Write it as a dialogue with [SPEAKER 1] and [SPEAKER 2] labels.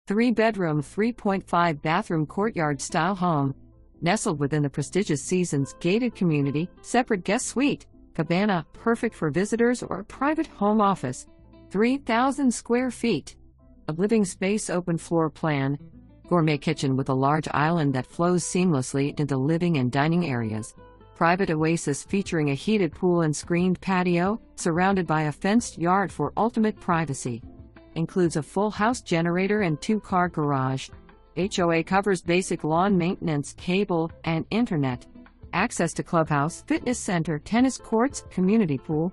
[SPEAKER 1] 3-bedroom, 3.5-bathroom courtyard-style home. Nestled within the prestigious Seasons gated community, separate guest suite, cabana, perfect for visitors or a private home office. 3,000 square feet of living space, open floor plan. Gourmet kitchen with a large island that flows seamlessly into the living and dining areas. Private oasis featuring a heated pool and screened patio, surrounded by a fenced yard for ultimate privacy. Includes a full house generator and 2-car garage. HOA covers basic lawn maintenance, cable, and internet. Access to clubhouse, fitness center, tennis courts, community pool,